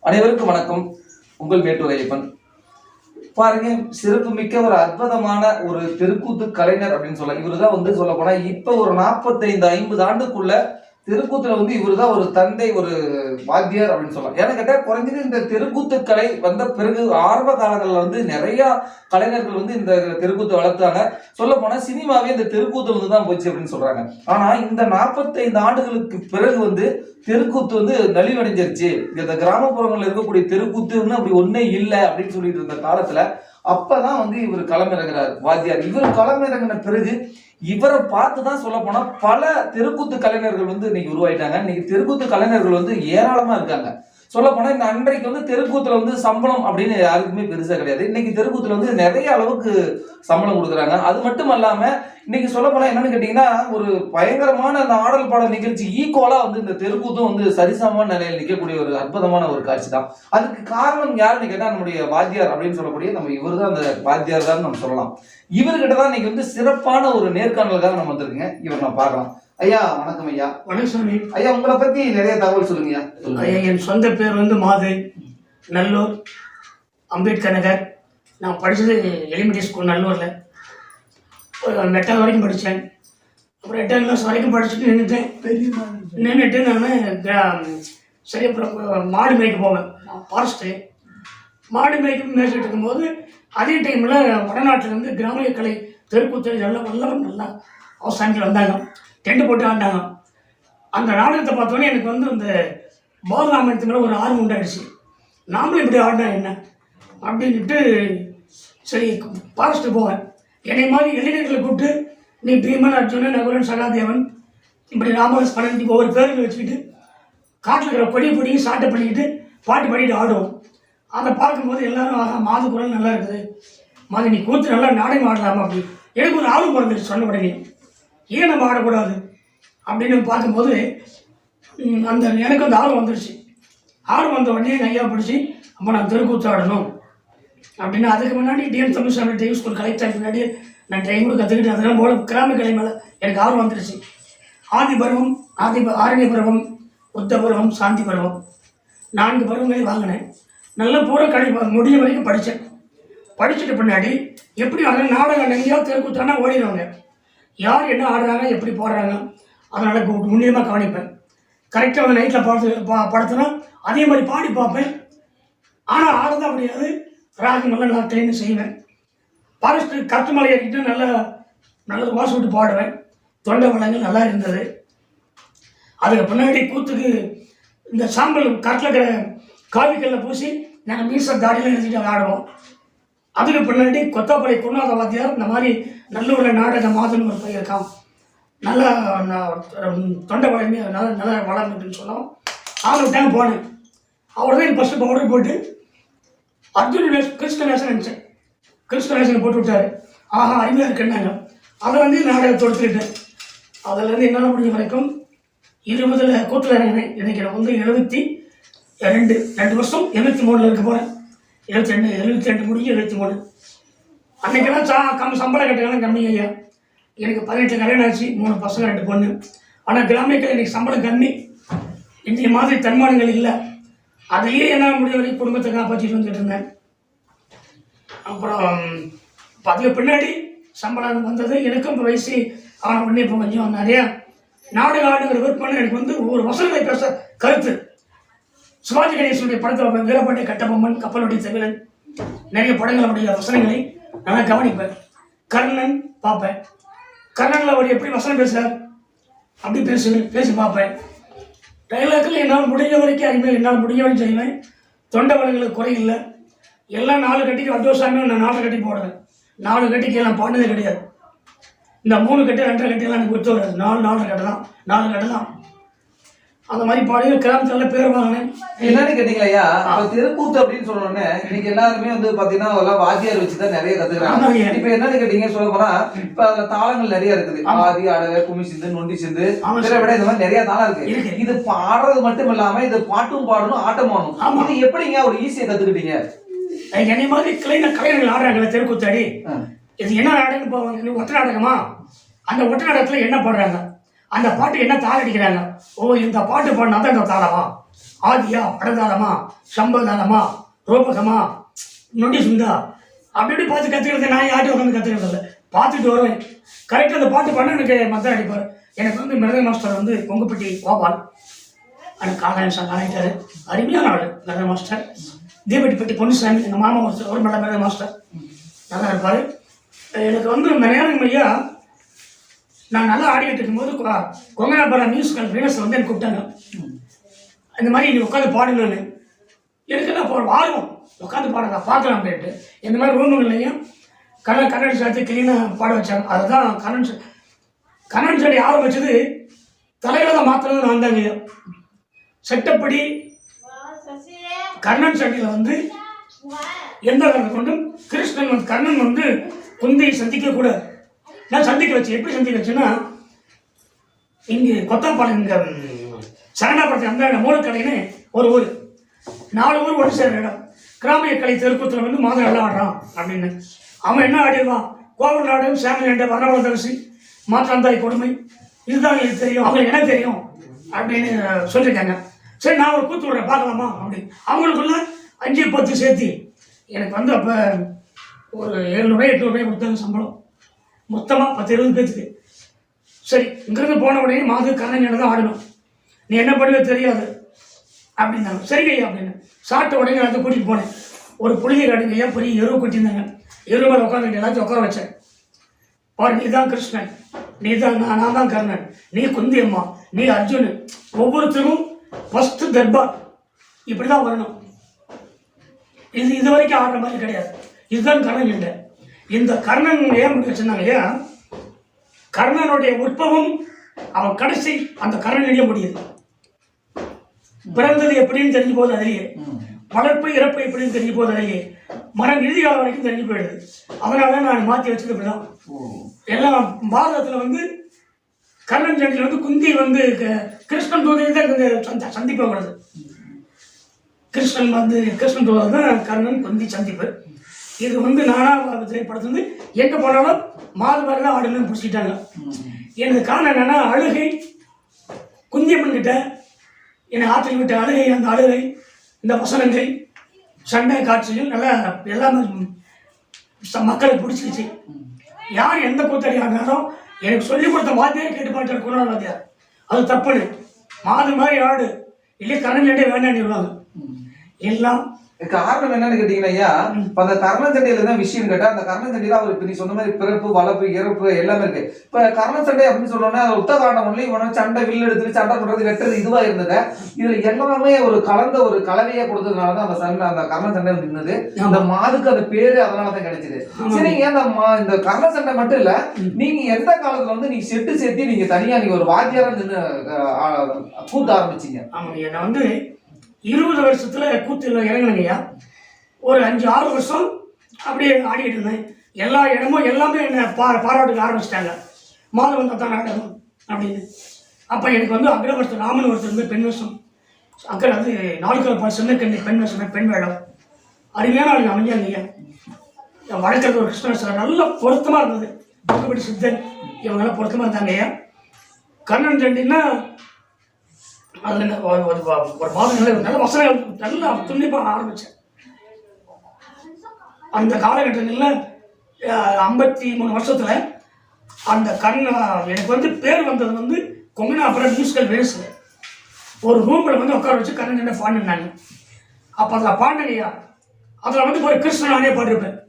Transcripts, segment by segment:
அனைவருக்கும் வணக்கம். உங்கள் மேட்டூர் ஐயப்பன். பாருங்க, சிறப்பு மிக்க ஒரு அற்புதமான ஒரு தெருக்கூத்து கலைஞர் அப்படின்னு சொல்லலாம். இவருதான் சொல்ல போனா இப்ப ஒரு 45-50 ஆண்டுக்குள்ள தெருக்கூத்துல இவருதான் ஒரு தந்தை, ஒரு வாத்தியார் அப்படின்னு சொல்லலாம். ஏன்னா கேட்டா குறைஞ்சது இந்த தெருக்கூத்து கலை வந்த பிறகு ஆரம்ப காலங்களில் நிறைய கலைஞர்கள் இந்த தெருக்கூத்து வளர்த்தாங்க. சொல்ல போனா சினிமாவே இந்த தெருக்கூத்துல தான் போச்சு அப்படின்னு சொல்றாங்க. ஆனா இந்த 45 ஆண்டுகளுக்கு பிறகு தெருக்கூத்து நலிவடைஞ்சிருச்சு. இந்த கிராமப்புறங்கள்ல இருக்கக்கூடிய தெருக்கூத்துன்னு அப்படி ஒன்னே இல்லை அப்படின்னு சொல்லிட்டு இருந்த காலத்துல அப்பதான் இவர் களமிறங்குறாரு வாத்தியார். இவர் களமிறங்கின பிறகு இவரை பார்த்துதான் சொல்ல போனா பல தெருக்கூத்து கலைஞர்கள் இன்னைக்கு உருவாயிட்டாங்க. இன்னைக்கு தெருக்கூத்து கலைஞர்கள் ஏராளமா இருக்காங்க. சொல்ல போனா இந்த அன்றைக்கு தெருக்கூத்துல சம்பளம் அப்படின்னு யாருக்குமே பெருசா கிடையாது. இன்னைக்கு தெருக்கூத்துல நிறைய அளவுக்கு சம்பளம் கொடுக்குறாங்க. அது மட்டும் அல்லாம இன்னைக்கு சொல்ல போனா என்னன்னு கேட்டீங்கன்னா, ஒரு பயங்கரமான அந்த ஆடல் பாடல் நிகழ்ச்சி ஈக்குவலா இந்த தெருக்கூத்தும் சரிசமமான நிலையில் நிற்கக்கூடிய ஒரு அற்புதமான ஒரு காட்சி தான். அதுக்கு காரணம் யாருன்னு கேட்டா நம்முடைய வாத்தியார் அப்படின்னு சொல்லக்கூடிய நம்ம இவர் தான் அந்த வாத்தியார் தான் நம்ம சொல்லலாம். இவர்கிட்ட தான் இன்னைக்கு சிறப்பான ஒரு நேர்காணலுக்காக நம்ம வந்திருக்கீங்க. இவர் நான் பார்க்கலாம். ஐயா வணக்கம். ஐயா வணக்கம். ஐயா உங்களை பத்தி நிறைய தகவல் சொல்லுங்க ஐயா. என் சொந்த பேர் மாதை, நல்லூர், அம்பேத்கர் நகர். நான் படித்தது எலிமெண்ட்ரி ஸ்கூல் நல்லூரில். 8வது வரைக்கும் படித்தேன். அப்புறம் 8ஆம் கிளாஸ் வரைக்கும் படிச்சுட்டு நின்றுட்டு நான் சரி அப்புறம் மாடு மேய்க்க போவேன். ஃபாரஸ்ட்டு மாடு மேய்ச்சிட்டு இருக்கும்போது அதே டைமில் வடநாட்டிலேருந்து கிராமிய கலை தெருக்கூத்து இதெல்லாம் நல்லா அவசானிகள் வந்தாங்க. டென்ட் போட்டு ஆண்டாங்க. அந்த நாடகத்தை பார்த்தோன்னே எனக்கு இந்த பாலராமாயணத்து மேலே ஒரு ஆர்வம் உண்டாயிடுச்சு. நாமளும் இப்படி ஆடினா என்ன அப்படின்ட்டு சரி ஃபாரஸ்ட்டு போவேன். என்னை மாதிரி இளைஞர்களை கூப்பிட்டு நீ பீமன், அர்ஜுனன், நகுலன், சகாதேவன், இப்படி ராமதாஸ் பன்னெண்டு ஒவ்வொரு பேர்கள் வச்சுக்கிட்டு காட்டில் இருக்கிற பொடியை சாட்டை பண்ணிக்கிட்டு பாட்டு பாடிட்டு ஆடுவோம். அதை பார்க்கும்போது எல்லாரும் மாது குரல் நல்லா இருக்குது, மாது நீ கூத்து நல்லா நாடகம் ஆடலாமா அப்படி எனக்கு ஒரு ஆர்வம் பிறந்துச்சு. சொன்ன உடனே ஏன் நம்ம ஆடக்கூடாது அப்படின்னு பார்க்கும்போது எனக்கு ஆர்வம் வந்துடுச்சு. ஆர்வம் வந்த உடனே எங்கள் ஐயா பிடிச்சி அப்போ நான் தெருக்கூத்து ஆடணும் அப்படின்னு. அதுக்கு முன்னாடி டிஎன் தமிழ்சாமி டிவி ஸ்கூல் கலெக்டர் முன்னாடி நான் ட்ரெயின் கூட கற்றுக்கிட்டு அதெல்லாம் போல கிராம கலை மேலே எனக்கு ஆர்வம் வந்துடுச்சு. ஆதி பருவம், ஆரண்ய பருவம், புத்த பருவம், சாந்தி பருவம் 4 பருவங்களையும் வாங்கினேன். நல்லா பூரா முடிய வரைக்கும் படித்தேன். படிச்சுட்டு பின்னாடி எப்படி ஆடுறாங்க நாடகம் எங்கேயாவது தெருக்கூத்தானா ஓடிடுவாங்க. யார் என்ன ஆடுறாங்க எப்படி போடுறாங்க அதனால் முன்னியமாக கவனிப்பேன். கரெக்டாக நைட்டில் படத்துனா அதே மாதிரி பாடி பார்ப்பேன். ஆனால் ஆடதான் முடியாது. ராகமெல்லாம் நல்லா ட்ரெயின் செய்வேன். ஃபாரஸ்ட்டு கற்று மலை ஏறிக்கிட்டு நல்ல வாசம் விட்டு பாடுவேன். தொண்டை வளங்கள் நல்லா இருந்தது. அதுக்கு பின்னாடி கூத்துக்கு இந்த சாம்பல் கட்டில் இருக்கிற காவிக்கல்ல பூசி நாங்கள் மீச தாடியெல்லாம் எழுதிட்டு ஆடுவோம். அதுக்கு பின்னாடி கொத்தாப்படை குருநாத வாத்தியார் இந்த மாதிரி நல்லூரில் நாடக மாதன் ஒரு பையன் இருக்கான், நல்லா தொண்டை வளர்ந்து நல்லா வளர்ந்துட்டுன்னு சொன்னோம். அவங்களுக்கு தான் போனேன். அவர் தான் ஃபஸ்ட்டு பவுடர் போட்டு அர்ஜுன் கிருஷ்ண வேஷம் நினச்சேன். கிருஷ்ண வேஷனை போட்டு விட்டார். ஆஹா அருமையாக இருக்குன்னாங்க. அதை நாடகத்தை எடுத்துக்கிட்டேன். அதில் என்னால் முடிஞ்ச வரைக்கும் 20 கூத்தில் இறங்கினேன். எனக்கு 2 வருஷம் 73 இருக்க போகிறேன். 72 முடிஞ்சு 73. அன்றைக்கெல்லாம் சம்பளம் கட்டுக்கலாம் கம்மி ஐயா. எனக்கு 18 கல்யாணம் ஆச்சு, 3 பசங்க 2 பொண்ணு. ஆனால் கிராமியத்தில் எனக்கு சம்பளம் கம்மி. இன்றைய மாதிரி தன்மானங்கள் இல்லை. அதையே என்ன முடிய வரைக்கும் குடும்பத்தை காப்பாற்றிட்டு வந்துட்டு இருந்தேன். அப்புறம் அதுக்கு பின்னாடி சம்பளம் வந்தது. எனக்கும் இப்போ வயசு ஆன உடனே இப்போ கொஞ்சம் நிறையா நாடக ஆடுங்கிற விற்பனை எனக்கு ஒவ்வொரு வசனங்களை பேச கருத்து. சிவாஜி கணேசனுடைய படத்தில் வீரபாண்டிய கட்டபொம்மன், கப்பலுடைய தமிழன் நிறைய படங்களுடைய வசனங்களை நல்லா கவனிப்பேன். கர்ணன் பார்ப்பேன். கர்ணனில் அவர் எப்படி வசனம் பேசுகிறார் அப்படி பேசி பார்ப்பேன். டைலாக்கில் என்னால் முடிஞ்ச வரைக்கும் அறிவேன். என்னால் முடிஞ்ச வரைக்கும் செய்வேன். தொண்டை வளங்களுக்கு குறையில்லை. எல்லாம் 4 கட்டிக்கு அட்டோசாமியும் நான் 4 கட்டி போடுவேன். 4 கட்டிக்கு நான் பாடினதே கிடையாது. இந்த 3 கட்டு 2.5 கட்டியெல்லாம் எனக்கு விட்டு வராது. 4 கட்டு தான் 4 கட்டு தான் அந்த மாதிரி பாடி கிராமத்துல பேர் வாங்கினேன். என்னன்னு கேட்டீங்களா, தெருக்கூத்து அப்படின்னு சொன்னோடனே இன்னைக்கு எல்லாருமே பாத்தீங்கன்னா வாத்தியார் வச்சுதான் நிறைய கத்துக்கிறாங்க. இப்ப என்னன்னு கேட்டீங்க சொல்ல போனா இப்ப அதுல தாளங்கள் நிறைய இருக்குது. ஆதி, அடவை, கும்மி சிந்து, நொண்டி சிந்து, விட இந்த மாதிரி நிறைய தாளம் இருக்கு. இது பாடுறது மட்டும் இல்லாம இது பாட்டும் பாடணும், ஆட்டம் ஆடணும். இது எப்படிங்க ஒரு ஈஸியா கத்துக்கிட்டீங்க? என்னை மாதிரி கலைஞர்கள் ஆடுறாங்களே தெருக்கூத்தாடி, இது என்ன நாடகம் போவாங்க, ஒற்றை நாடகமா? அந்த ஒற்றை நாடகத்துல என்ன பாடுறாங்க, அந்த பாட்டு என்ன தாளம் அடிக்கிறாங்க, ஓ இந்த பாட்டு பாடினா தான் இந்த தாளமா ஆதியா, படதாளமா, சம்பதாளமா, ரூபகமா, நொண்டி சுந்தா அப்படி இப்படி பார்த்து கற்றுக்கிறது. நான் யார்ட்டும் உட்காந்து கற்றுக்கிறது இல்லை, பார்த்துட்டு வருவேன். கரெக்டாக அந்த பாட்டு பண்ண எனக்கு மத்தம் அடிப்பார். எனக்கு வந்து மிருதங்க மாஸ்டர் வந்து கொங்குப்பட்டி கோபால், எனக்கு காலாயம் காலாயிட்டாரு, அருமையான ஆள் மிருதங்க மாஸ்டர். தீபட்டிப்பட்டி பொன்னுசாமி எங்கள் மாமா ஒரு நல்ல மிருதங்க மாஸ்டர், நல்லா இருப்பார். எனக்கு வந்து நேரம் ஐயா நான் நல்லா ஆடிக்கிட்டு இருக்கும்போது கொங்கனாபுரம் மியூசிக்கல் வீனஸ் வந்து எனக்கு கூப்பிட்டாங்க. இந்த மாதிரி நீ உட்காந்து பாடணும்னு. எனக்கு என்ன ஆர்வம், உட்காந்து பாடலாம் பார்க்கலாம் அப்படின்ட்டு. இந்த மாதிரி ரூமுங்கள்லையும் கண்ணாடி சாத்தி கிளீனாக பாட வச்சாங்க. அதுதான் கண்ணன் செடி ஆரம்பிச்சது. தலைகளை மாத்திரம் நான் தாங்க ஐயா. செட்டப்படி கர்ணன் சண்டியில் வந்து எந்த காரணத்தை கொண்டும் கிருஷ்ணன் வந்து கர்ணன் வந்து குந்தியை சந்திக்க கூட நான் சந்திக்க வச்சேன். எப்படி சந்திக்க வச்சேன்னா, இங்கே கொத்தாப்பாளையம் இங்கே சரணாபுரத்தை அந்த மூலக்கலைன்னு ஒரு ஊர், 4 ஊர் ஒன்று சேர்ற இடம். கிராமிய கலை தெருக்கூத்தில் வந்து மாதம் எல்லாம் ஆடுறான் அப்படின்னு. அவன் என்ன ஆடிடுவான், கோவில் நாடு, சாமியாண்ட, வரணவள தரிசி, மாற்றாந்தாய் கொடுமை, இதுதான் எனக்கு தெரியும், அவங்களுக்கு என்ன தெரியும் அப்படின்னு சொல்லியிருக்காங்க. சரி நான் ஒரு கூத்து விடுறேன் பார்க்கலாமா அப்படின்னு. அவங்களுக்குள்ள 5-10 சேர்த்து எனக்கு வந்து அப்போ ஒரு 700-800 கொடுத்தாங்க சம்பளம் மொத்தமாக 10-20 பேத்துக்கு. சரி இங்கிருந்து போன உடனே மாது கண்ணன் தான் ஆடணும், நீ என்ன பண்ணுவே தெரியாது அப்படின்னாங்க. சரிங்க ஐயா அப்படின்னு சாப்பிட்ட உடனே எல்லாத்தையும் கூட்டிகிட்டு போனேன். ஒரு புளிகை காட்டுங்க ஐயா, பெரிய எருவு கொட்டியிருந்தாங்க. எருவு மேலே உட்காந்து எல்லாத்தையும் உட்கார வச்சேன். பாரு நீ தான் கிருஷ்ணன், நீ தான் நான் தான் கர்ணன், நீ குந்தி அம்மா, நீ அர்ஜுனு, ஒவ்வொருத்தரும் ஃபஸ்ட்டு தர்பார் இப்படி தான் வரணும். இது வரைக்கும் ஆடுற மாதிரி கிடையாது. இதுதான் கர்ணன் இல்லை. இந்த கர்ணன் ஏன் முடிவு வச்சிருந்தாங்க ஐயா, கர்ணனுடைய உற்பவம் அவன் கடைசி அந்த கர்ணனிலேயே முடியுது. பிறந்தது எப்படின்னு தெரிஞ்சு போகுது அதிலேயே, வளர்ப்பு இறப்பு எப்படின்னு தெரிஞ்சு போகுது அதிலேயே, மரம் இறுதி காலம் வரைக்கும் தெரிஞ்சு போயிடுது. அதனால நான் மாற்றி வச்சது இப்படிதான். எல்லாம் பாரதத்தில் வந்து கர்ணன் சண்டியில் வந்து குந்தி வந்து கிருஷ்ணன் தூதை தான் சந்திப்பது. கிருஷ்ணன் வந்து கிருஷ்ணன் தூதை தான் கர்ணன் குந்தி சந்திப்பு. இது வந்து நானாவது திரைப்படத்துல வந்து எங்கே போனாலும் மாறு மாதிரி தான் ஆடணும்னு பிடிச்சிட்டாங்க. எனக்கு காரணம் என்னன்னா, அழுகை குந்தியம்மன் கிட்ட என்னை ஆற்றில் விட்ட அழுகை, அந்த அழுகை, இந்த வசனங்கள், சண்டை காட்சிகள் நல்லா எல்லாமே மக்களுக்கு பிடிச்சிருச்சு. யார் எந்த கூத்தாடி ஆடினாலும் எனக்கு சொல்லிக் கொடுத்த வாத்தியாரை கேட்டு பாட்டு குணால் வாத்தியார், அது தப்புன்னு மாது மாதிரி ஆடு இல்லையே கரண் சண்டை வேண்டாம் எல்லாம். காரணம் என்னன்னு கேட்டீங்கன்னா ஐயா, இப்ப அந்த கர்ணன் சண்டையில தான் விஷயம் கேட்டா, அந்த கர்ணன் சண்டையில அவர் இப்ப நீ சொன்ன மாதிரி பிறப்பு, வளர்ப்பு, இறப்பு எல்லாமே இருக்கு. இப்ப கர்ணன் சண்டை அப்படின்னு சொன்னோன்னா உத்தகாண்டம் ஒன்லி இவன சண்டை வில் எடுத்துட்டு சண்டை பண்றது வெட்டுறது இதுவா இருந்தது. இதுல எல்லாமே ஒரு கலந்த ஒரு கலவையா கொடுத்ததுனாலதான் அந்த சண்டை, அந்த கர்ணன் சண்டை இருந்தது. அந்த மாதுக்கு அந்த பேரு அதனாலதான் கிடைச்சது. சரிங்க, இந்த கர்ணன் சண்டை மட்டும் இல்ல, நீங்க எந்த காலத்துல வந்து நீங்க செட்டு சேர்த்து நீங்க தனியா நீங்க ஒரு வாத்தியாரா நின்று கூத்த ஆரம்பிச்சீங்க? ஆமாங்க, நான் வந்து 20 வருஷத்துல கூத்துல இறங்கினங்கய்யா. ஒரு 5-6 வருஷம் அப்படியே ஆடிக்கிட்டு இருந்தேன். எல்லா இடமும் எல்லாமே என்னை பாராட்டுக்க ஆரம்பிச்சிட்டாங்க. மாதவன் தான் நாடகம் அப்படின்னு. அப்போ எனக்கு வந்து அக்ரவர்த்தர் ராமன் ஒருத்தர் இருந்து பெண் வேஷம், அக்கறை அது 4 கால் சின்னக்கண்ணி பெண் வேஷம், பெண் வேடம், அருமையான ஆளுங்க அமைஞ்சாங்க ஐயா. வழக்கறிஞர் ஒரு கிருஷ்ணன் நல்ல பொருத்தமாக இருந்தது. கொங்குப்பட்டி சித்தன் இவங்கெல்லாம் பொருத்தமாக இருந்தாங்க ஐயா. கர்ணன் சண்டின்னா அதில் ஒரு மாதம் நல்ல வசனம் நல்லா துண்டிப்பாக ஆரம்பித்தேன். அந்த காலகட்டங்களில் 53 வருஷத்தில் அந்த எனக்கு வந்து பேர் வந்தது வந்து கொங்கனாபுரம் மியூசிக்கல் வீனஸில் ஒரு ரூமில் வந்து உட்கார வச்சு கண்ணன் என்ன பாடினாங்க. அப்போ அதில் பாடினையா, அதில் வந்து ஒரு கிருஷ்ணன் நானே பாடிருப்பேன்.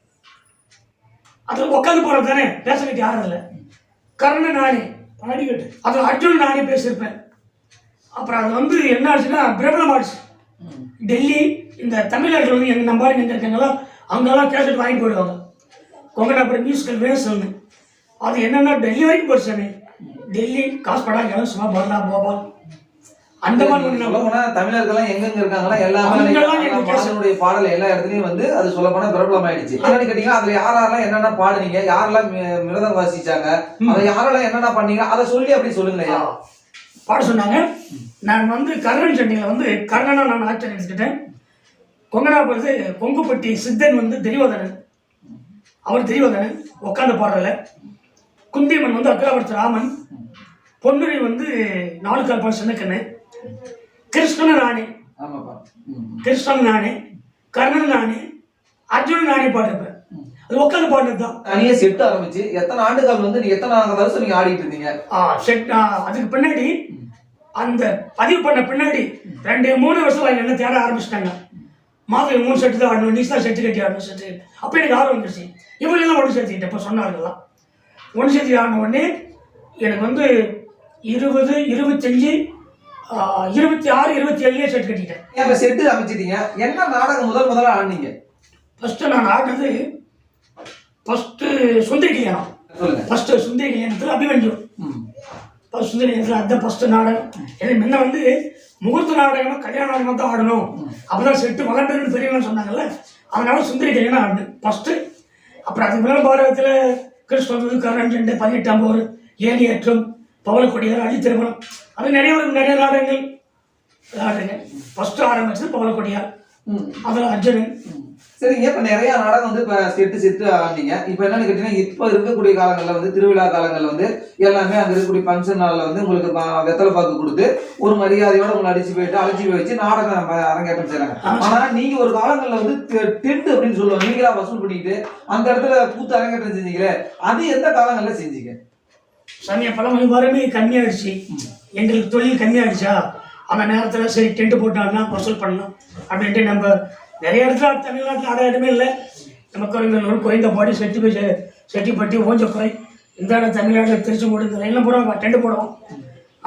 அதில் உட்காந்து போகிறது தானே, பேசக்கிட்டு யாரும் இல்லை. கர்ணன் நானே பாடிக்கிட்டு அதில் அர்ஜுன் நானே பேசியிருப்பேன். அப்புறம் அது வந்து என்ன ஆச்சுன்னா பிரபலம் ஆயிடுச்சு. டெல்லி இந்த தமிழ்நாட்டில் வந்து எங்கள் நம்பாரி எங்கே இருக்காங்களோ அங்கெல்லாம் கேசட் வாங்கி போயிடுவாங்க. கொங்கனாபுரம் மியூசிக்கல் வீனஸ் ஒன்று, அது என்னென்னா டெல்லி வரைக்கும் போயிடுச்சானே. டெல்லி, காஸ்படா, எலசுமா, பர்லா, போபால், அந்த மாதிரி தமிழர்கள்லாம் எங்கெங்க இருக்காங்களா எல்லாமே பாடல் எல்லா இடத்துலயும் வந்து அது சொல்ல போனா பிரபலம் ஆயிடுச்சு. என்னன்னு கேட்டீங்கன்னா அதுல யாரெல்லாம் என்னென்ன பாடுனீங்க, யாரெல்லாம் மிருதம் வாசிச்சாங்க, அதை யாரெல்லாம் என்னென்ன பண்ணீங்க, அதை சொல்லி அப்படி சொல்லுங்க. பாட சொன்னாங்க. நான் வந்து கர்ணன் சண்டியில் வந்து கர்ணனா நான் ஆக்டர் எடுத்துக்கிட்டேன். கொங்கனாபுரத்து கொங்குப்பட்டி சித்தன் வந்து தெரியவதனன், அவர் தெரியவதனன் உட்காந்து பாடுறல. குந்தியம்மன் வந்து அக்ரவர்த்தர் ராமன், பொன்னுரி வந்து 4 கால் சின்னக்கண்ணு, கிருஷ்ணன் நானே ஆமாப்பா. கிருஷ்ணன் நானே, கர்ணன் நானே, அர்ஜுனன் நானே பாடிருப்பேன். அது உட்காந்து பாடுறது தான். தனியா செட் ஆரம்பிச்சு எத்தனை ஆண்டுகள் வந்து நீங்க எத்தனை வருஷம் நீங்க ஆடிட்டு இருந்தீங்க? செட் அதுக்கு பின்னாடி அந்த பதிவு பண்ண பின்னாடி 2-3 வருஷம் என்ன தேட ஆரம்பிச்சிட்டாங்க. மாதம் 3 செட்டு தான் ஆடணும், நீ தான் செட்டு கட்டி ஆடணும் செட்டு. அப்போ எனக்கு ஆர்வம் வந்துருச்சு. இவங்களெல்லாம் ஒன்று சேர்த்துக்கிட்டேன். இப்போ சொன்னார்கள்லாம் ஒன்று சேர்த்து ஆடின உடனே எனக்கு வந்து 20, 25, 26, 27 செட்டு கட்டிட்டேன். இப்ப செட்டு அமைச்சிட்டீங்க. என்ன நாடகம் முதல்ல ஆடினீங்க? ஃபர்ஸ்ட் நான் ஆடினது சுந்தரி கல்யாணம். ஃபர்ஸ்ட் சுந்தரி கல்யாணத்தில் அபிமன்யு. சுந்தரி கல்யாணத்தில் அதுதான் ஃபர்ஸ்ட் நாடகம். எனக்கு முன்ன வந்து முகூர்த்த நாடகமா கல்யாண நாடகமாக தான் ஆடணும், அப்போதான் செட்டு வளர்ந்துன்னு பெரியவங்கன்னு சொன்னாங்கல்ல, அதனால சுந்தரி கல்யாணம் ஆடினேன் ஃபர்ஸ்ட். அப்புறம் அதுக்கு மேலே பாரதத்தில் கிருஷ்ணன், கர்ணன் 2, 18ஆம் போர், ஏனியேற்றம், பவளக்கொடியார், அடித்திருமணம், அது நிறைய நாடகங்கள் ஆடுறேங்க. ஃபர்ஸ்ட் ஆரம்பிச்சது பவளக்கொடியார், அதில் அர்ஜுனன். சரிங்க. இப்ப நிறைய நாடகம் வந்து இப்ப செட்டு ஆடினீங்க. இப்ப என்னன்னு கேட்டீங்கன்னா, இப்ப இருக்கக்கூடிய காலங்கள்ல வந்து திருவிழா காலங்கள்ல வந்து எல்லாமே அங்க இருக்கக்கூடிய ஃபங்க்ஷன் நாள்ல வந்து உங்களுக்கு வெத்தலை பாக்கு கொடுத்து ஒரு மரியாதையோட உங்களை அழைச்சி போய் வச்சு நாடகம் அரங்கேற்றம் செய்யறாங்க. ஆனா நீங்க ஒரு காலங்கள்ல வந்து டென்ட் அப்படின்னு சொல்லுவாங்க, நீங்களா வசூல் பண்ணிட்டு அந்த இடத்துல கூத்து அரங்கேற்றம் செஞ்சீங்களே, அது எந்த காலங்கள்ல செஞ்சீங்க? சமய பழமொழி வரவே கம்மியாயிடுச்சு, எங்களுக்கு தொழில் கம்மியாயிடுச்சா, அந்த நேரத்தில் சரி டென்ட் போட்டாங்கன்னா வசூல் பண்ணலாம் அப்படின்ட்டு நம்ம நிறைய இடத்துல தமிழ்நாட்டில் ஆட இடமே இல்லை. நம்ம குறைந்தூர், கோயந்தபாடி, செட்டிப்பட்டி, ஓஞ்சக்குறை, இந்த இடம் தமிழ்நாட்டில் திருச்செங்கோடு இந்த லைன்லாம் போடுவோம். டென்ட் போடுவோம்.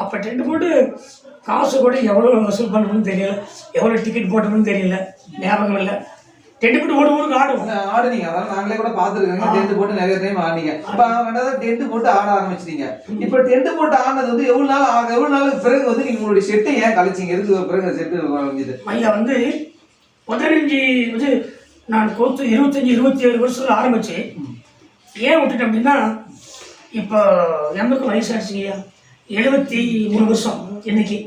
அப்போ டென்ட் போட்டு காசு கூட எவ்வளோ வசூல் பண்ணணும்னு தெரியல, எவ்வளோ டிக்கெட் போட்டோம்னு தெரியல, ஞாபகம் இல்லை. டென்ட் போட்டு ஊருக்கு ஆடுவோம். ஆடுனீங்க, அதான் நாங்களே கூட பார்த்துருக்கோங்க. டென்ட் போட்டு நிறைய டைம் ஆடினீங்க. இப்போ ரெண்டாவது டென்ட் போட்டு ஆட ஆரம்பிச்சிட்டீங்க. இப்போ டென்ட் போட்டு ஆடினது வந்து எவ்வளோ நாள் பிறகு வந்து நீங்க உங்களுடைய செட்டை ஏன் கழிச்சிங்க? எதுக்கு பிறகு செட்டு வந்தது? ஐயா வந்து 15 வந்து நான் கோத்து 25, 27 வருஷத்துல ஆரம்பிச்சு ஏன் விட்டுட்டேன் அப்படின்னா, இப்போ எனக்கு வயசாச்சுங்கய்யா, 73 வருஷம் இன்னைக்கு.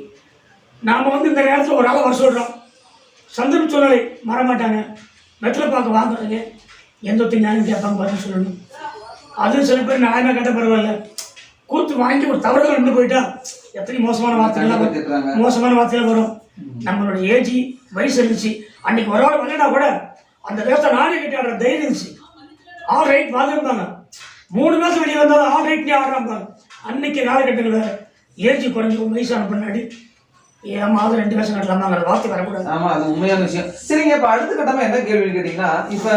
நாம் வந்து இந்த நேரத்தில் ஒரு ஆளை வர சொல்கிறோம், சந்தர்ப்ப சூழ்நிலை மாறமாட்டாங்க, வெற்றிலை பார்க்க வாங்குறாங்க, எந்த ஒருத்தர் நியாயம் கேட்பாங்க, பதில் சொல்லணும். அது சில பேர் நியாயமாக கேட்ட பரவாயில்ல, கூத்து வாங்கி ஒரு தவறுகள் நின்று போயிட்டா எத்தனை மோசமான வார்த்தைகள் வரும். நம்மளுடைய ஏஜி வயசு இருந்துச்சு, அன்னைக்கு ஒரு ஆள் விளையாடா கூட அந்த வேஸ்ட்டை நானே கட்டி ஆடுற தைரியம் இருந்துச்சு. ஆல் ரைட் வாங்கிருந்தாங்க, 3 மாதம் வெளியே வந்தாலும் ஆல் ரைட்னே ஆடுறாங்க. அன்னைக்கு காலகட்டங்களில் ஏஜி குறைஞ்சி வயசான பின்னாடி ஏமாவது 2 வருஷம் கட்டலாமாங்கிற வார்த்தை வரக்கூடாது. ஆமா, அது உண்மையான விஷயம். சரிங்க, இப்ப அடுத்த கட்டமா என்ன கேள்வி கேட்டீங்கன்னா, இப்ப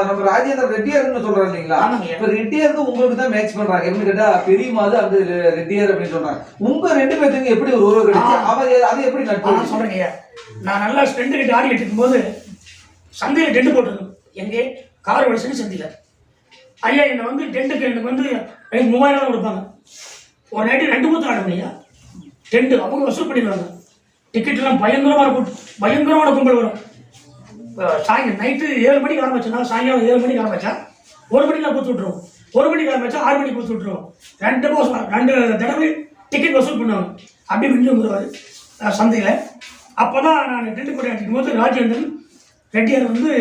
நம்ம ராஜேந்திர ரெட்டியார்னு சொல்றோம் இல்லைங்களா? இப்ப ரெட்டியாருக்கு உங்களுக்கு தான் மேட்ச் பண்றாங்க. எப்படின்னு கேட்டா பெரியமாது அந்த ரெட்டியார் அப்படின்னு சொல்றாங்க. உங்க 2 பேருக்கு எப்படி ஒரு உறவு கிடைச்சு அது எப்படி நட்பு சொல்றீங்க? நான் நல்லா ஸ்டெண்ட் கிட்ட ஆடிக்கிட்டு இருக்கும்போது சந்தையில் டென்ட் போட்டுருக்கோம். எங்கே கார் வலிசனு சந்தையில் ஐயா என்னை வந்து டென்ட்டுக்கு எனக்கு வந்து 3000 கொடுப்பாங்க. ஒரு நைட்டு 2 மூத்த ஆடுங்க ஐயா டென்ட்டு, அவங்க வசூல் பண்ணிடுவாங்க. டிக்கெட்லாம் பயங்கரமான கும்பல் வரும். சாயங்காலம் நைட்டு 7 மணிக்கு ஆரம்பிச்சோன்னா, சாயங்காலம் 7 மணிக்கு ஆரம்பிச்சா 1 மணிக்கு கொடுத்து விட்ருவோம், 1 மணிக்கு ஆரம்பிச்சா 6 மணிக்கு கொடுத்து விட்ருவோம். 2 தடவை டிக்கெட் வசூல் பண்ணுவாங்க. அப்படி முடிஞ்சு வந்துடுவார் சந்தையில். அப்போ தான் நான் டென்ட் போட்டு அடிக்கும் போது ராஜேந்திரன் ரெட்டியார் வந்து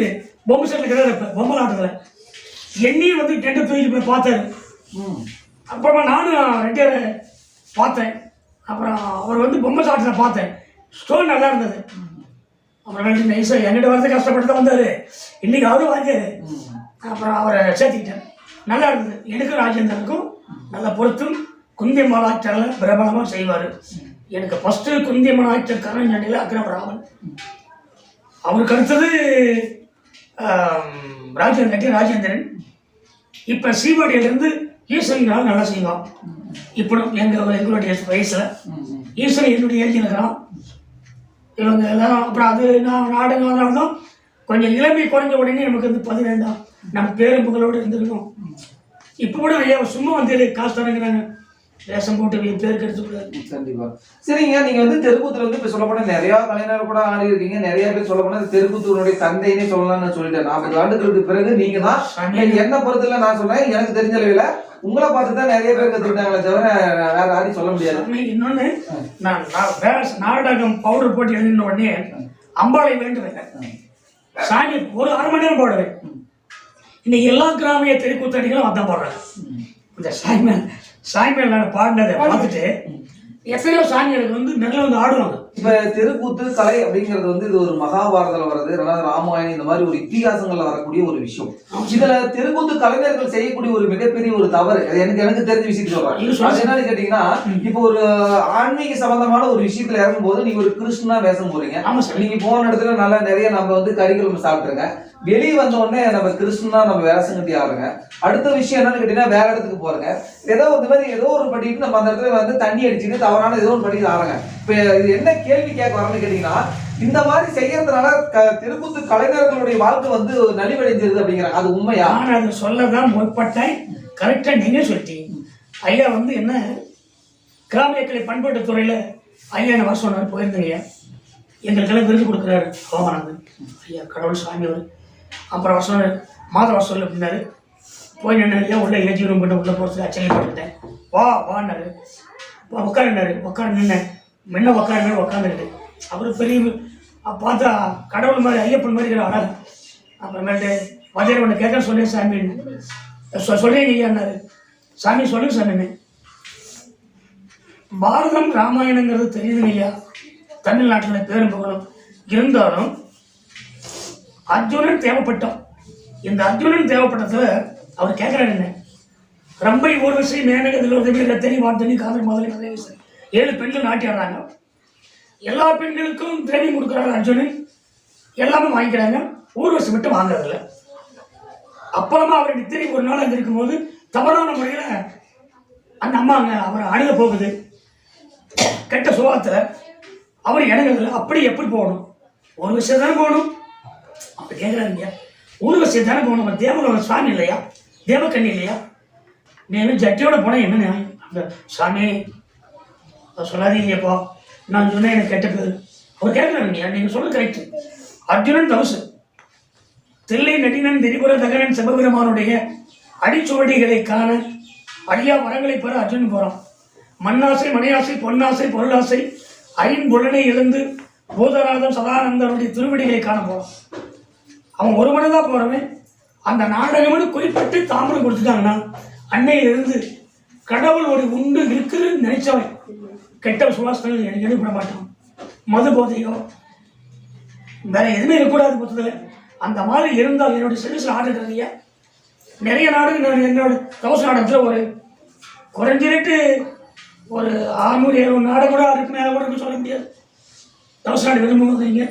பொம்மை செட்டில் கிடையாது, இப்போ பொம்மை ஆட்டத்தில் என்னையும் வந்து டென்ட்டை தூக்கிட்டு போய் பார்த்தாரு. அப்புறமா நானும் ரெட்டியாரை பார்த்தேன். அப்புறம் அவர் வந்து பொம்மை சாட்டில் பார்த்தேன், ஸ்டோன் நல்லா இருந்தது. அப்புறம் நைஸாக என்கிட்ட வரது கஷ்டப்பட்டு தான் வந்தார், இன்றைக்கி அவரும் வாங்கியாரு. அப்புறம் அவரை சேர்த்துக்கிட்டேன், நல்லா இருந்தது. எனக்கும் ராஜேந்திரனுக்கும் நல்லா பொருத்தும். குந்தியம்மாள் ஆக்டரில் பிரபலமாக செய்வார். எனக்கு ஃபஸ்ட்டு குந்தியம்மன் ஆக்டர் கர்ணன் சண்டையில் அக்ரம் ராமன், அவருக்கு அடுத்தது ராஜேந்திரன். இப்போ சீவாடியிலேருந்து ஈஸ்வரன் நல்லா செய்வான். இப்போ எங்களுடைய வயசில் ஈஸ்வரன் என்னுடைய ஏஜ் இருக்கிறான். இவங்க எல்லாம் அப்புறம் அது நான் நாடகம் தான் கொஞ்சம் இளமை குறைஞ்ச உடனே நமக்கு வந்து 12 நம்ம பேரும்புகளோடு இருந்துக்கணும். இப்போ கூட ஐயா சும்மா வந்து காசு தரங்கிறாங்க, வேஷம் போட்டு பேருக்கு எடுத்துக்கூடாது. கண்டிப்பா. சரிங்க, நீங்க வந்து தெருக்கூத்துல வந்து இப்ப சொல்ல போனா நிறைய கலைஞர் கூட ஆடி இருக்கீங்க. நிறைய பேர் சொல்ல போனா தெருக்கூத்தூருடைய தந்தைன்னே சொல்லலாம்னு சொல்லிட்டேன். 40 ஆண்டுகளுக்கு பிறகு நீங்க தான் என்ன பொறுத்தல நான் சொல்றேன், எனக்கு தெரிஞ்ச அளவில் உங்களை பார்த்து தான் நிறைய பேர் கத்துக்கிட்டாங்களே தவிர வேற யாரையும் சொல்ல முடியாது. இன்னொன்னு, நான் நாடகம் பவுடர் போட்டு எழுதின உடனே அம்பாளை வேண்டுவேன், சாமி ஒரு 1/2 மணி நேரம் போடுவேன். இன்னைக்கு எல்லா கிராமிய தெருக்கூத்தடிகளும் அதான் போடுறாங்க. இந்த சாய்மேல் நான் பாடினதை பார்த்துட்டு எத்தனையோ சாமிகளுக்கு வந்து மெல்ல வந்து ஆடுவாங்க. இப்ப தெருக்கூத்து கலை அப்படிங்கிறது வந்து இது ஒரு மகாபாரதத்துல வர்றது, ரெண்டாவது ராமாயணம், இந்த மாதிரி ஒரு இத்திகாசங்கள்ல வரக்கூடிய ஒரு விஷயம். இதுல தெருக்கூத்து கலைஞர்கள் செய்யக்கூடிய ஒரு மிகப்பெரிய ஒரு தவறு, அது எனக்கு தெரிஞ்ச விஷயத்தை சொல்றேன். அது என்னன்னு கேட்டீங்கன்னா, இப்போ ஒரு ஆன்மீக சம்பந்தமான ஒரு விஷயத்துல இறங்கும் போது நீங்க ஒரு கிருஷ்ணனா வேஷம் போறீங்க. நீங்க போன இடத்துல நல்லா நிறைய நம்ம வந்து கறிக்குழம்பு சாப்பிட்டுருங்க, வெளியே வந்த உடனே நம்ம கிருஷ்ணனா நம்ம வேஷம் கட்டி ஆடுங்க. அடுத்த விஷயம் என்னன்னு கேட்டீங்கன்னா, வேற இடத்துக்கு போறங்க, ஏதோ இந்த மாதிரி ஏதோ ஒரு பண்ணிட்டு நம்ம அந்த இடத்துல வந்து தண்ணி அடிச்சுட்டு தவறான ஏதோ ஒரு பண்ணிட்டு ஆடுங்க. இப்ப இது என்ன கேள்வி கேட்க வரணும்னு கேட்டீங்கன்னா, இந்த மாதிரி செய்யறதுனால தெருக்கூத்து கலைஞர்களுடைய வாழ்க்கை வந்து நலிவடைஞ்சிருது அப்படிங்கிறாங்க. அது உண்மையா? நான் அதை சொல்லதான் முற்பட்டேன். கரெக்டா நீங்க சொல்லிட்டீங்க. ஐயா வந்து என்ன கிராமிய கலை பண்பாட்டு துறையில ஐயா என்ன வர சொன்னார், போயிருந்தீங்க. எங்களுக்கெல்லாம் விருது கொடுக்குறாரு கோமானந்தன் ஐயா, கடவுள் சாமி அவர். அப்புறம் வர சொன்னார், மாத வர சொல்லு அப்படின்னாரு. போய் நின்று உள்ள ஏஜி ரூம் பண்ண உள்ள போகிறது அச்சனைப்பட்டுட்டேன். வான்னாரு. உட்காருனாரு. உட்காந்து நின்னேன். முன்ன உட்காந்துருக்கு. அவர் பெரிய பார்த்தா கடவுள் மாதிரி ஐயப்பன் மாதிரி அழகு. அப்புறமேட்டு மதியம் ஒன்று கேட்க சொன்னேன், சாமி சொல்றீங்க ஐயான்னாரு. சாமி சொல்லுங்க சாமி, பாரதம் ராமாயணங்கிறது தெரியுதுங்க ஐயா, தமிழ்நாட்டில் பேரும் புகழும் இருந்தாலும் அர்ஜுனன் தேவைப்பட்டோம். இந்த அர்ஜுனன் தேவைப்பட்டதுல அவர் கேட்கிறாரு என்ன, ரம்பை ஊர்வசி மேனகத்தில் உதவி ரத்தனி வார்த்தனி காதல் முதலில் 7 பெண்கள் நாட்டியாடுறாங்க. எல்லா பெண்களுக்கும் ட்ரைனிங் கொடுக்குறாங்க அர்ஜுனன், எல்லாமே வாங்கிக்கிறாங்க. ஊர்வசி மட்டும் வாங்குறதில்ல. அப்புறமா அவர் நித்திரை ஒரு நாள் அங்கே இருக்கும்போது தவறான முறையில் அந்த அம்மா அங்கே அவரை அணுக போகுது. கெட்ட சுபாவத்தில் அவர் இணங்குறதில்ல. அப்படி எப்படி போகணும்? ஊர்வசி தானே போகணும். அப்படி கேட்குறாருங்க, ஊர்வசி தானே போகணும். நம்ம தேவனோட சுவாமி இல்லையா, தேவக்கண்ணி இல்லையா? நீங்களும் ஜட்டியோட போனால் என்ன நியாயம்? அந்த சாமி சொல்லாதீங்கப்பா, நான் சொன்னேன் எனக்கு கெட்ட பேர். அவர் கேட்குறாருங்க, நீங்கள் சொல்றது கரெக்டு. அர்ஜுனன் தவசு, தில்லை நடினன் திரிபுர தகரன் சிவபெருமானுடைய அடிச்சுவடிகளை காண அடியா வரங்களை பெற அர்ஜுனன் போகிறான். மண்ணாசை மனையாசை பொன்னாசை பொருளாசை ஐம்புலனை எழுந்து பூதராதம் சதானந்தனுடைய திருவடிகளை காண போகிறான். அவன் ஒரு மணி தான் போகிறவன். அந்த நாடகம்னு குறிப்பிட்டு தாமரம் கொடுத்துட்டாங்கன்னா அன்னையிலிருந்து கடவுள் ஒரு உண்டு இருக்குதுன்னு நினைச்சவன் கெட்ட சுவாசங்கள் எனக்கு எடுப்பட மாட்டான். மது போதையோ வேற எதுவுமே இருக்கக்கூடாது மொத்தத்தில். அந்த மாதிரி இருந்தால் என்னுடைய சர்வீஸில் ஆடுறீங்க. நிறைய நாடு என்னோட தவச நாடகத்தில் ஒரு குறைஞ்சிட்டு ஒரு 600-700 நாடகம் கூட அதுக்கு மேலே கூட சொல்ல முடியாது. தவச நாடு விரும்புவீங்க.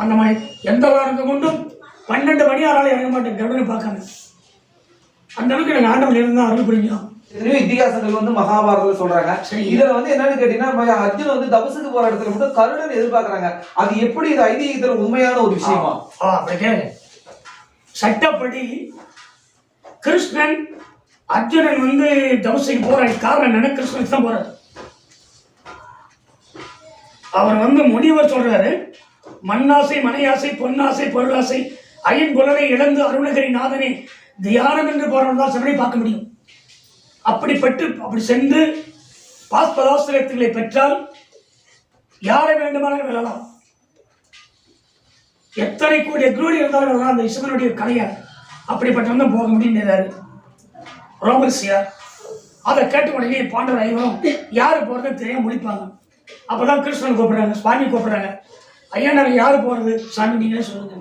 அந்த மாதிரி எந்த நாடகத்தை கொண்டும் 12 மணி ஆறாலும் இறங்க மாட்டேன் கருடனை பார்க்காம. அந்த அளவுக்கு எனக்கு ஆண்டவன் இருந்தால் அருள் புரிஞ்சோம். இத்திகாசங்கள் வந்து மகாபாரதம் சொல்றாங்க. இதுல வந்து என்னன்னு கேட்டீங்கன்னா, அர்ஜுன் வந்து தபசுக்கு போற இடத்துல மட்டும் கருடன் எதிர்பார்க்கறாங்க. அது எப்படி இது ஐதீகத்துல உண்மையான ஒரு விஷயமா? சட்டப்படி கிருஷ்ணன் அர்ஜுனன் வந்து தபசுக்கு போற காரணம் என்ன, கிருஷ்ணனுக்கு தான் போறாரு. அவர் வந்து முனிவர் சொல்றாரு, மண்ணாசை மனையாசை பொன்னாசை பொருளாசை ஐம்புலனை இழந்து அருணகிரி நாதனை தியானம் என்று போறவன் தான் சிவனை பார்க்க முடியும். அப்படி சென்று பாஸ்பதாஸ்திரங்களை பெற்றால் யாரை வேண்டுமானாலும் வெல்லலாம். எத்தனை கோடி எக்ரோடி இருந்தாலும் வெல்லலாம். அந்த சிவனுடைய கலையார் அப்படிப்பட்டவன் தான் போக முடியுங்கிறாரு ரோமர்சியா. அதை கேட்ட உடனே பாண்டவர் ஐவரும் யாரு போறதுன்னு தெரியாம முடிப்பாங்க. அப்பதான் கிருஷ்ணன் கூப்பிடுறாங்க, சுவாமி கூப்பிடுறாங்க. ஐயா நாங்கள் யாரு போறது? சாமி நீங்களே சொல்லுங்க.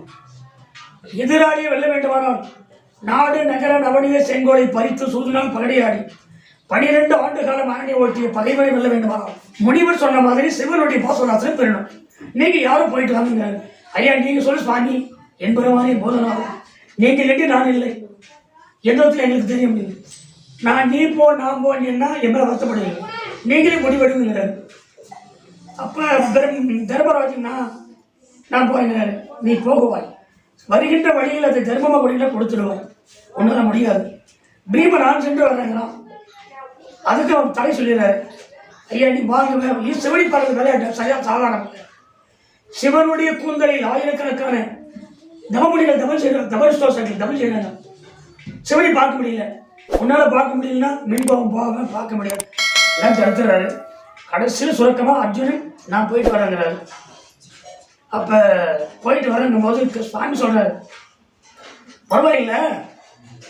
எதிராளியை வெல்ல வேண்டுமானால் நாடு நகர நவனிய செங்கோலை பறித்து சூதுனால் பகடையாடி 12 ஆண்டு காலம் ஆணை ஓட்டிய பகைவரை வெல்ல வேண்டுமானால் முனிவர் சொன்ன மாதிரி சிவனுடைய பாசனாசனம் பெறணும். நீங்க யாரும் போயிட்டு வாங்க. ஐயா நீங்க சொல்லு சுவாமி என்பதுமாதிரி போதனாகும். நீங்க இல்லாட்டி நான் இல்லை. எந்த இடத்துல எங்களுக்கு தெரிய முடியும். நீ போ நான் போன்னா எங்களை வருத்தப்படுவீங்க. நீங்களே முடிவெடுங்கிறாரு. அப்ப தர்மராஜன் நான் போறேங்கிறாரு. நீ போகுவாய், வருகின்ற வழியில் அதை தர்மமாக கொடியில் கொடுத்துடுவார். ஒன்றால முடியாது. பீம நான் சென்று வர்றேங்கிறான். அதுக்கு அவன் தடை சொல்லிடுறாரு. ஐயா நீ வாங்க, சிவனி பாடல் விளையாட்டு சரியா சாதாரண சிவனுடைய கூந்தலில் ஆயிரக்கணக்கான தவமுடிகள் தபல் செய்யறாங்க. சிவனை பார்க்க முடியல. உன்னால பார்க்க முடியலன்னா மின்பவம் போகாம பார்க்க முடியாது. எல்லாம் தடுத்துறாரு. கடைசியில் சுருக்கமா அர்ஜுனன் நான் போயிட்டு வரேங்கிறாரு. அப்ப போயிட்டு வரங்கும் போது சுவாமி சொல்றாரு, பரவாயில்ல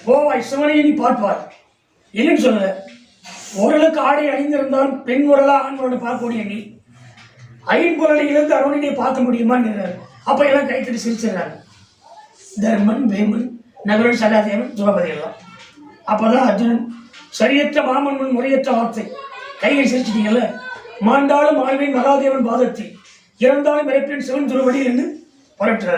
போவாய், சிவனையை நீ பார்ப்பார். என்னன்னு சொல்லல, ஓரளவுக்கு ஆடை அணிந்திருந்தாலும் பெண் உரலா ஆண் உரலை பார்க்கக்கூடிய நீ ஐம்பொருளிலிருந்து அருணினை பார்க்க முடியுமான்னு அப்போ எல்லாம் கைத்தடி சிரிச்சிடுறாங்க. தர்மன், வேமன், நகுலன், சகாதேவன், துரோபதி எல்லாம். அப்போதான் அர்ஜுனன் சரியற்ற மாமன் முறையற்ற வார்த்தை கையை சிரிச்சிட்டீங்கல்ல, மாண்டாலும் ஆழ்வேன் மகாதேவன் பாதத்தில், இறந்தாலும் இறப்பேன் சிவன் திருவடியில் என்று புரட்டுறாரு.